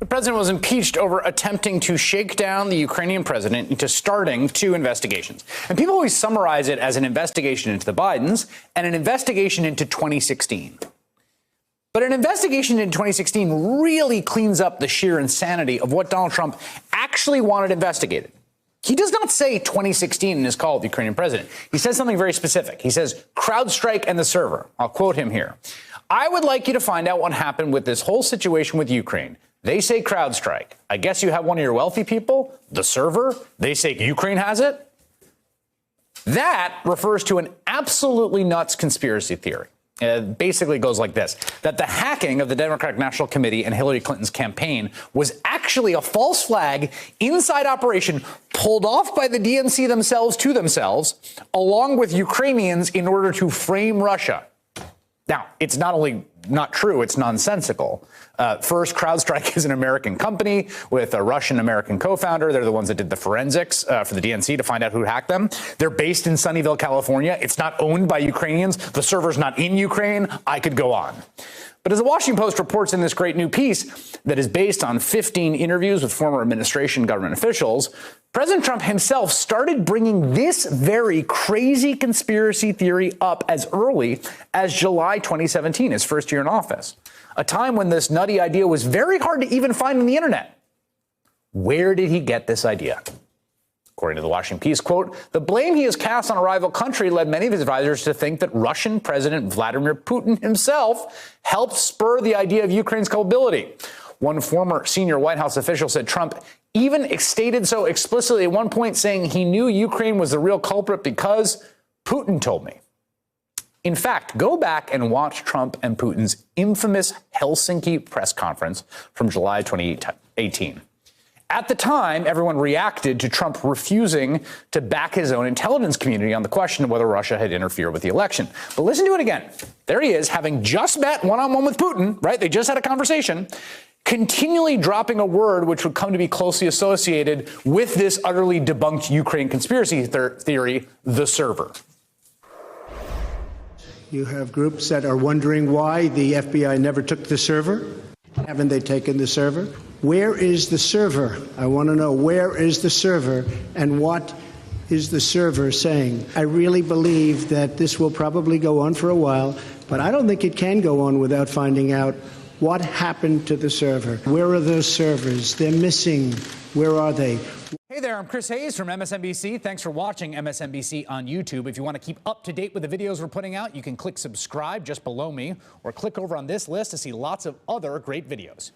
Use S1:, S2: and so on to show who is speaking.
S1: The president was impeached over attempting to shake down the Ukrainian president into starting 2 investigations. And people always summarize it as an investigation into the Bidens and an investigation into 2016. But an investigation into 2016 really cleans up the sheer insanity of what Donald Trump actually wanted investigated. He does not say 2016 in his call with the Ukrainian president. He says something very specific. He says, CrowdStrike and the server. I'll quote him here. I would like you to find out what happened with this whole situation with Ukraine. They say CrowdStrike. I guess you have one of your wealthy people, the server. They say Ukraine has it. That refers to an absolutely nuts conspiracy theory. It basically goes like this, that the hacking of the Democratic National Committee and Hillary Clinton's campaign was actually a false flag inside operation pulled off by the DNC themselves to themselves, along with Ukrainians in order to frame Russia. Now, it's not only not true, it's nonsensical. First, CrowdStrike is an American company with a Russian-American co-founder. They're the ones that did the forensics for the DNC to find out who hacked them. They're based in Sunnyvale, California. It's not owned by Ukrainians. The server's not in Ukraine. I could go on. But as the Washington Post reports in this great new piece that is based on 15 interviews with former administration government officials, President Trump himself started bringing this very crazy conspiracy theory up as early as July 2017, his first year in office, a time when this nutty idea was very hard to even find on the internet. Where did he get this idea? According to the Washington Post, quote, the blame he has cast on a rival country led many of his advisors to think that Russian President Vladimir Putin himself helped spur the idea of Ukraine's culpability. One former senior White House official said Trump even stated so explicitly at one point, saying he knew Ukraine was the real culprit because Putin told me. In fact, go back and watch Trump and Putin's infamous Helsinki press conference from July 2018. At the time, everyone reacted to Trump refusing to back his own intelligence community on the question of whether Russia had interfered with the election. But listen to it again. There he is, having just met one-on-one with Putin, right? They just had a conversation, continually dropping a word which would come to be closely associated with this utterly debunked Ukraine conspiracy theory, the server.
S2: You have groups that are wondering why the FBI never took the server. Haven't they taken the server? Where is the server? I want to know, where is the server and what is the server saying? I really believe that this will probably go on for a while, but I don't think it can go on without finding out what happened to the server. Where are those servers? They're missing. Where are they?
S1: Hey there, I'm Chris Hayes from MSNBC. Thanks for watching MSNBC on YouTube. If you want to keep up to date with the videos we're putting out, you can click subscribe just below me or click over on this list to see lots of other great videos.